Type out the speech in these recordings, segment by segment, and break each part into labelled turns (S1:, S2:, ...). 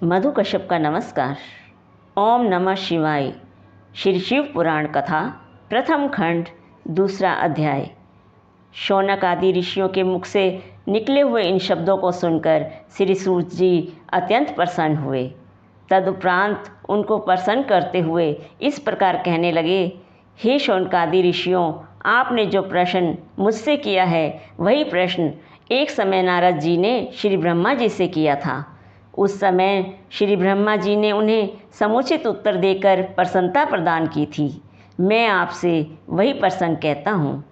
S1: मधु कश्यप का नमस्कार। ओम नमः शिवाय। श्री शिव पुराण कथा प्रथम खंड दूसरा अध्याय। शौनक आदि ऋषियों के मुख से निकले हुए इन शब्दों को सुनकर श्री सूत जी अत्यंत प्रसन्न हुए। तदुपरांत उनको प्रसन्न करते हुए इस प्रकार कहने लगे, हे शौनकादि ऋषियों, आपने जो प्रश्न मुझसे किया है वही प्रश्न एक समय नारद जी ने श्री ब्रह्मा जी से किया था। उस समय श्री ब्रह्मा जी ने उन्हें समुचित उत्तर देकर प्रसन्नता प्रदान की थी। मैं आपसे वही प्रसंग कहता हूँ।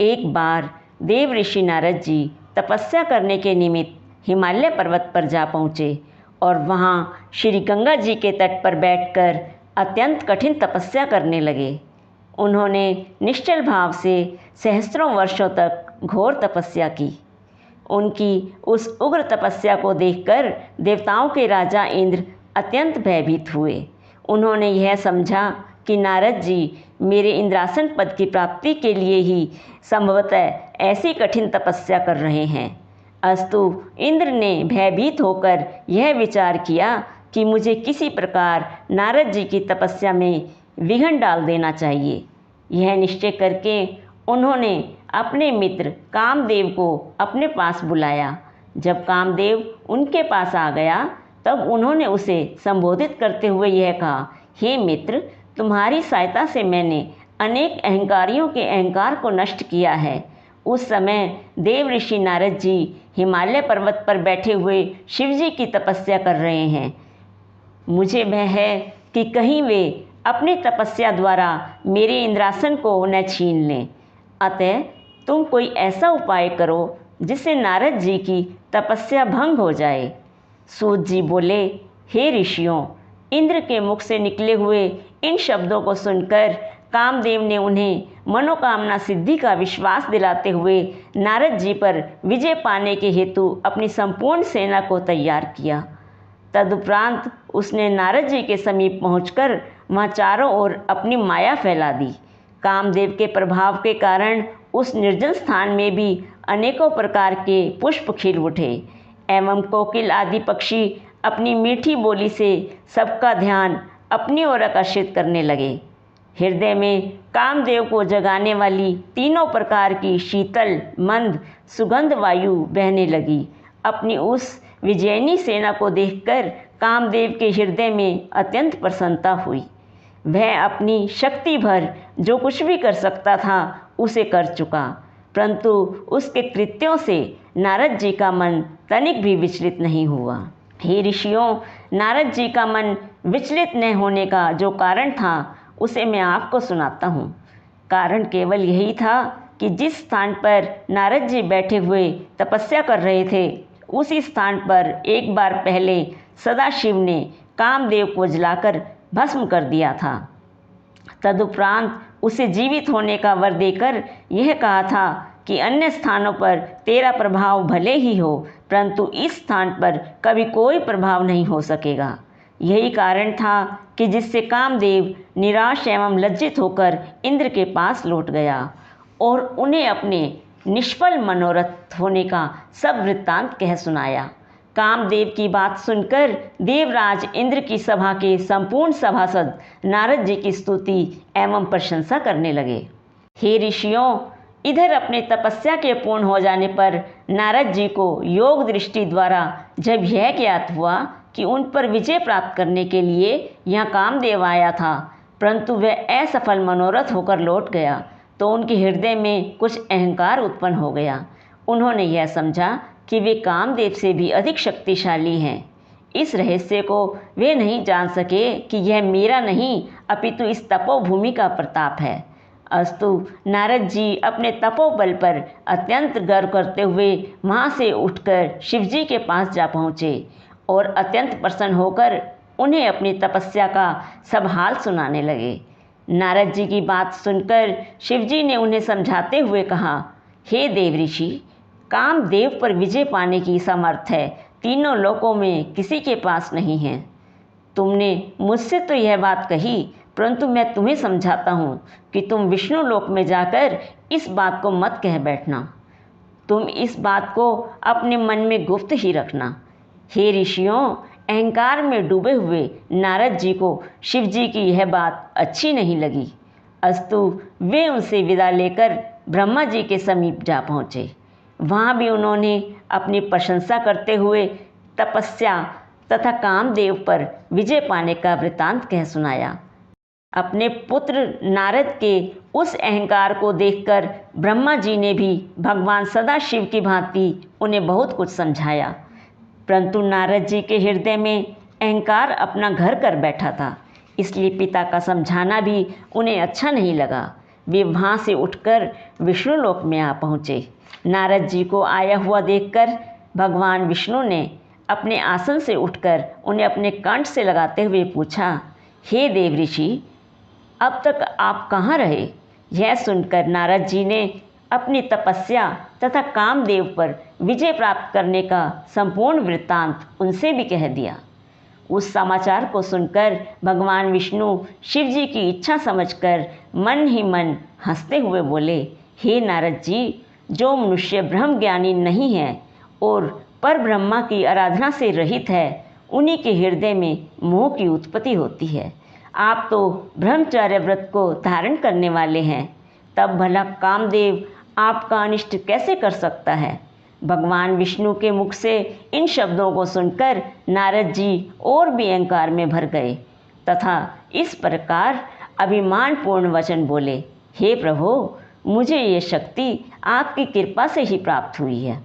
S1: एक बार देव ऋषि नारद जी तपस्या करने के निमित्त हिमालय पर्वत पर जा पहुँचे और वहाँ श्री गंगा जी के तट पर बैठकर अत्यंत कठिन तपस्या करने लगे। उन्होंने निश्चल भाव से सहस्त्रों वर्षों तक घोर तपस्या की। उनकी उस उग्र तपस्या को देखकर देवताओं के राजा इंद्र अत्यंत भयभीत हुए। उन्होंने यह समझा कि नारद जी मेरे इंद्रासन पद की प्राप्ति के लिए ही संभवतः ऐसी कठिन तपस्या कर रहे हैं। अस्तु इंद्र ने भयभीत होकर यह विचार किया कि मुझे किसी प्रकार नारद जी की तपस्या में विघ्न डाल देना चाहिए। यह निश्चय करके उन्होंने अपने मित्र कामदेव को अपने पास बुलाया। जब कामदेव उनके पास आ गया तब उन्होंने उसे संबोधित करते हुए यह कहा, हे मित्र, तुम्हारी सहायता से मैंने अनेक अहंकारियों के अहंकार को नष्ट किया है। उस समय देव ऋषि नारद जी हिमालय पर्वत पर बैठे हुए शिव जी की तपस्या कर रहे हैं। मुझे भय है कि कहीं वे अपनी तपस्या द्वारा मेरे इंद्रासन को न छीन लें। अतः तुम कोई ऐसा उपाय करो जिससे नारद जी की तपस्या भंग हो जाए। सूत जी बोले, हे ऋषियों, इंद्र के मुख से निकले हुए इन शब्दों को सुनकर कामदेव ने उन्हें मनोकामना सिद्धि का विश्वास दिलाते हुए नारद जी पर विजय पाने के हेतु अपनी संपूर्ण सेना को तैयार किया। तदुपरांत उसने नारद जी के समीप पहुंचकर वहां चारों ओर अपनी माया फैला दी। कामदेव के प्रभाव के कारण उस निर्जल स्थान में भी अनेकों प्रकार के पुष्प खिल उठे एवं कोकिल आदि पक्षी अपनी मीठी बोली से सबका ध्यान अपनी ओर आकर्षित करने लगे। हृदय में कामदेव को जगाने वाली तीनों प्रकार की शीतल मंद सुगंध वायु बहने लगी। अपनी उस विजयनी सेना को देखकर कामदेव के हृदय में अत्यंत प्रसन्नता हुई। वह अपनी शक्ति भर जो कुछ भी कर सकता था उसे कर चुका, परंतु उसके कृत्यों से नारद जी का मन तनिक भी विचलित नहीं हुआ। हे ऋषियों, नारद जी का मन विचलित न होने का जो कारण था उसे मैं आपको सुनाता हूँ। कारण केवल यही था कि जिस स्थान पर नारद जी बैठे हुए तपस्या कर रहे थे उसी स्थान पर एक बार पहले सदाशिव ने कामदेव को जलाकर भस्म कर दिया था। तदुपरांत उसे जीवित होने का वर देकर यह कहा था कि अन्य स्थानों पर तेरा प्रभाव भले ही हो, परंतु इस स्थान पर कभी कोई प्रभाव नहीं हो सकेगा। यही कारण था कि जिससे कामदेव निराश एवं लज्जित होकर इंद्र के पास लौट गया और उन्हें अपने निष्फल मनोरथ होने का सब वृत्तांत कह सुनाया। कामदेव की बात सुनकर देवराज इंद्र की सभा के संपूर्ण सभासद नारद जी की स्तुति एवं प्रशंसा करने लगे। हे ऋषियों, इधर अपने तपस्या के पूर्ण हो जाने पर नारद जी को योग दृष्टि द्वारा जब यह ज्ञात हुआ कि उन पर विजय प्राप्त करने के लिए यहाँ कामदेव आया था, परंतु वह असफल मनोरथ होकर लौट गया, तो उनके हृदय में कुछ अहंकार उत्पन्न हो गया। उन्होंने यह समझा कि वे कामदेव से भी अधिक शक्तिशाली हैं। इस रहस्य को वे नहीं जान सके कि यह मेरा नहीं अपितु इस तपोभूमि का प्रताप है। अस्तु नारद जी अपने तपोबल पर अत्यंत गर्व करते हुए वहाँ से उठकर शिवजी के पास जा पहुँचे और अत्यंत प्रसन्न होकर उन्हें अपनी तपस्या का सब हाल सुनाने लगे। नारद जी की बात सुनकर शिवजी ने उन्हें समझाते हुए कहा, हे देव ऋषि, कामदेव पर विजय पाने की समर्थ है तीनों लोकों में किसी के पास नहीं है। तुमने मुझसे तो यह बात कही, परंतु मैं तुम्हें समझाता हूँ कि तुम विष्णु लोक में जाकर इस बात को मत कह बैठना। तुम इस बात को अपने मन में गुप्त ही रखना। हे ऋषियों, अहंकार में डूबे हुए नारद जी को शिव जी की यह बात अच्छी नहीं लगी। अस्तु वे उनसे विदा लेकर ब्रह्मा जी के समीप जा पहुँचे। वहाँ भी उन्होंने अपनी प्रशंसा करते हुए तपस्या तथा कामदेव पर विजय पाने का वृतांत कह सुनाया। अपने पुत्र नारद के उस अहंकार को देखकर ब्रह्मा जी ने भी भगवान सदाशिव की भांति उन्हें बहुत कुछ समझाया, परंतु नारद जी के हृदय में अहंकार अपना घर कर बैठा था, इसलिए पिता का समझाना भी उन्हें अच्छा नहीं लगा। वे वहाँ से उठकर विष्णु लोक में आ पहुँचे। नारद जी को आया हुआ देखकर भगवान विष्णु ने अपने आसन से उठकर उन्हें अपने कंठ से लगाते हुए पूछा, हे देव ऋषि, अब तक आप कहाँ रहे? यह सुनकर नारद जी ने अपनी तपस्या तथा कामदेव पर विजय प्राप्त करने का संपूर्ण वृत्तांत उनसे भी कह दिया। उस समाचार को सुनकर भगवान विष्णु शिव जी की इच्छा समझकर मन ही मन हंसते हुए बोले, हे नारद जी, जो मनुष्य ब्रह्म ज्ञानी नहीं है और पर ब्रह्मा की आराधना से रहित है, उन्हीं के हृदय में मोह की उत्पत्ति होती है। आप तो ब्रह्मचर्य व्रत को धारण करने वाले हैं, तब भला कामदेव आपका अनिष्ट कैसे कर सकता है? भगवान विष्णु के मुख से इन शब्दों को सुनकर नारद जी और भी अहंकार में भर गए तथा इस प्रकार अभिमानपूर्ण वचन बोले, हे प्रभु, मुझे ये शक्ति आपकी कृपा से ही प्राप्त हुई है।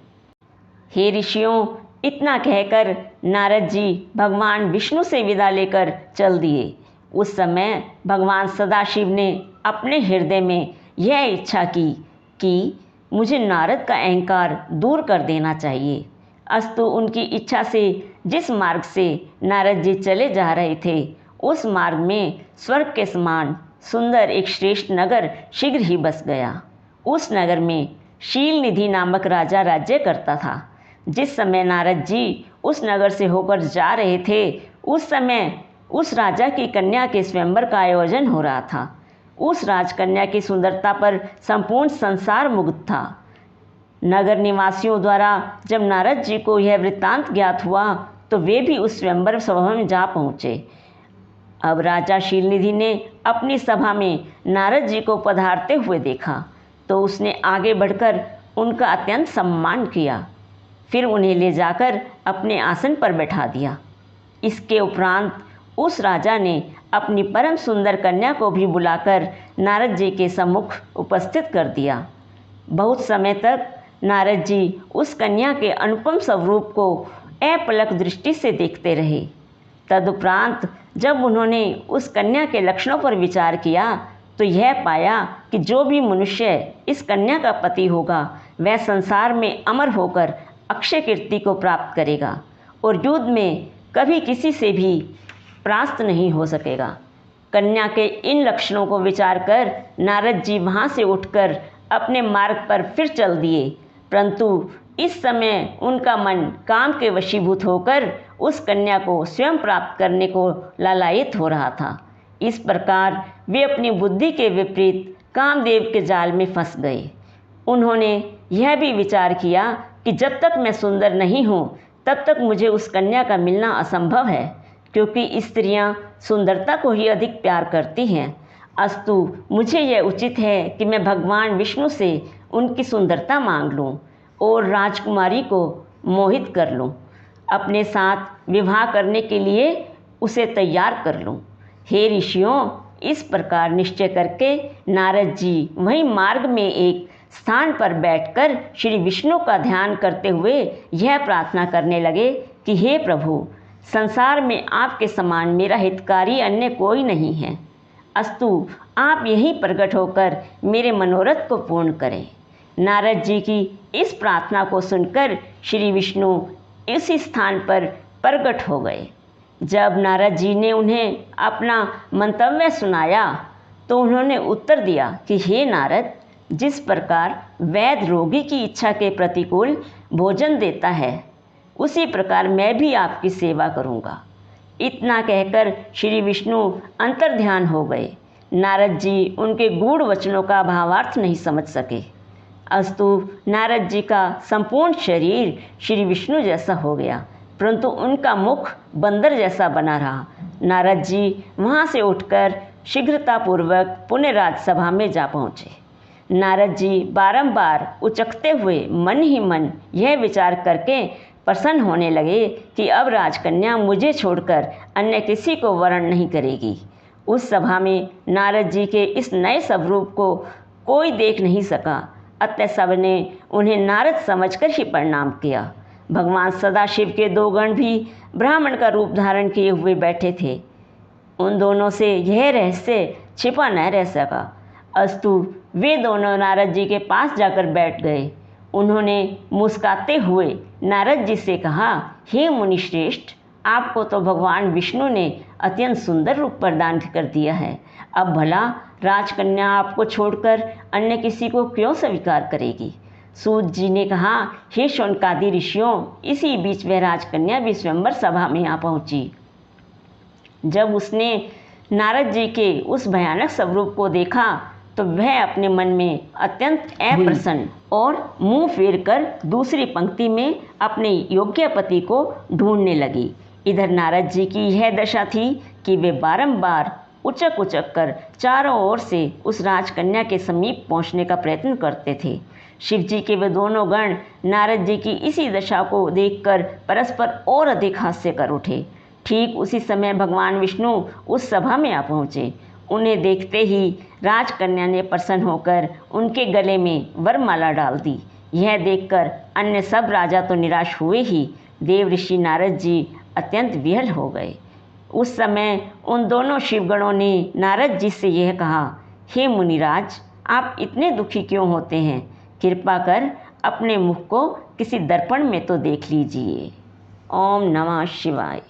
S1: हे ऋषियों, इतना कहकर नारद जी भगवान विष्णु से विदा लेकर चल दिए। उस समय भगवान सदाशिव ने अपने हृदय में यह इच्छा की कि मुझे नारद का अहंकार दूर कर देना चाहिए। अस्तु उनकी इच्छा से जिस मार्ग से नारद जी चले जा रहे थे, उस मार्ग में स्वर्ग के समान सुंदर एक श्रेष्ठ नगर शीघ्र ही बस गया। उस नगर में शील निधि नामक राजा राज्य करता था। जिस समय नारद जी उस नगर से होकर जा रहे थे, उस समय उस राजा की कन्या के स्वयंवर का आयोजन हो रहा था। उस राजकन्या की सुंदरता पर संपूर्ण संसार मुग्ध था। नगर निवासियों द्वारा जब नारद जी को यह वृत्तांत ज्ञात हुआ तो वे भी उस स्वयंवर सभा में जा पहुँचे। अब राजा शीलनिधि ने अपनी सभा में नारद जी को पधारते हुए देखा तो उसने आगे बढ़कर उनका अत्यंत सम्मान किया, फिर उन्हें ले जाकर अपने आसन पर बैठा दिया। इसके उपरांत उस राजा ने अपनी परम सुंदर कन्या को भी बुलाकर नारद जी के सम्मुख उपस्थित कर दिया। बहुत समय तक नारद जी उस कन्या के अनुपम स्वरूप को अपलक दृष्टि से देखते रहे। तदुपरांत जब उन्होंने उस कन्या के लक्षणों पर विचार किया तो यह पाया कि जो भी मनुष्य इस कन्या का पति होगा, वह संसार में अमर होकर अक्षय कीर्ति को प्राप्त करेगा और युद्ध में कभी किसी से भी परास्त नहीं हो सकेगा। कन्या के इन लक्षणों को विचार कर नारद जी वहाँ से उठकर अपने मार्ग पर फिर चल दिए, परंतु इस समय उनका मन काम के वशीभूत होकर उस कन्या को स्वयं प्राप्त करने को लालायित हो रहा था। इस प्रकार वे अपनी बुद्धि के विपरीत कामदेव के जाल में फंस गए। उन्होंने यह भी विचार किया कि जब तक मैं सुंदर नहीं हूँ, तब तक मुझे उस कन्या का मिलना असंभव है, क्योंकि स्त्रियां सुंदरता को ही अधिक प्यार करती हैं। अस्तु मुझे यह उचित है कि मैं भगवान विष्णु से उनकी सुंदरता मांग लूं और राजकुमारी को मोहित कर लूं, अपने साथ विवाह करने के लिए उसे तैयार कर लूं। हे ऋषियों, इस प्रकार निश्चय करके नारद जी वहीं मार्ग में एक स्थान पर बैठकर श्री विष्णु का ध्यान करते हुए यह प्रार्थना करने लगे कि हे प्रभु, संसार में आपके समान मेरा हितकारी अन्य कोई नहीं है। अस्तु आप यहीं प्रकट होकर मेरे मनोरथ को पूर्ण करें। नारद जी की इस प्रार्थना को सुनकर श्री विष्णु इसी स्थान पर प्रकट हो गए। जब नारद जी ने उन्हें अपना मंतव्य सुनाया तो उन्होंने उत्तर दिया कि हे नारद, जिस प्रकार वैद्य रोगी की इच्छा के प्रतिकूल भोजन देता है, उसी प्रकार मैं भी आपकी सेवा करूँगा। इतना कहकर श्री विष्णु अंतर्ध्यान हो गए। नारद जी उनके गूढ़ वचनों का भावार्थ नहीं समझ सके। अस्तु नारद जी का संपूर्ण शरीर श्री विष्णु जैसा हो गया। परंतु उनका मुख बंदर जैसा बना रहा। नारद जी वहाँ से उठकर शीघ्रतापूर्वक पुनः राजसभा में जा पहुँचे। नारद जी बारंबार उचकते हुए मन ही मन यह विचार करके प्रसन्न होने लगे कि अब राजकन्या मुझे छोड़कर अन्य किसी को वरण नहीं करेगी। उस सभा में नारद जी के इस नए स्वरूप को कोई देख नहीं सका, अतः सबने उन्हें नारद समझकर ही प्रणाम किया। भगवान सदाशिव के दो गण भी ब्राह्मण का रूप धारण किए हुए बैठे थे। उन दोनों से यह रहस्य छिपा न रह सका। अस्तु वे दोनों नारद जी के पास जाकर बैठ गए। उन्होंने मुस्कुराते हुए नारद जी से कहा, हे मुनिश्रेष्ठ, आपको तो भगवान विष्णु ने अत्यंत सुंदर रूप प्रदान कर दिया है। अब भला राजकन्या आपको छोड़कर अन्य किसी को क्यों स्वीकार करेगी? सूत जी ने कहा, हे शौनकादि ऋषियों, इसी बीच वह राजकन्या भी स्वयंवर सभा में आ पहुंची। जब उसने नारद जी के उस भयानक स्वरूप को देखा तो वह अपने मन में अत्यंत अप्रसन्न और मुंह फेर कर दूसरी पंक्ति में अपने योग्य पति को ढूंढने लगी। इधर नारद जी की यह दशा थी कि वे बारंबार उचक उचक कर चारों ओर से उस राजकन्या के समीप पहुंचने का प्रयत्न करते थे। शिव जी के वे दोनों गण नारद जी की इसी दशा को देखकर परस्पर और अधिक हास्य कर उठे। ठीक उसी समय भगवान विष्णु उस सभा में आ पहुँचे। उन्हें देखते ही राजकन्या ने प्रसन्न होकर उनके गले में वरमाला डाल दी। यह देखकर अन्य सब राजा तो निराश हुए ही, देव ऋषि नारद जी अत्यंत विह्वल हो गए। उस समय उन दोनों शिवगणों ने नारद जी से यह कहा, हे मुनिराज, आप इतने दुखी क्यों होते हैं? कृपा कर अपने मुख को किसी दर्पण में तो देख लीजिए। ओम नमः शिवाय।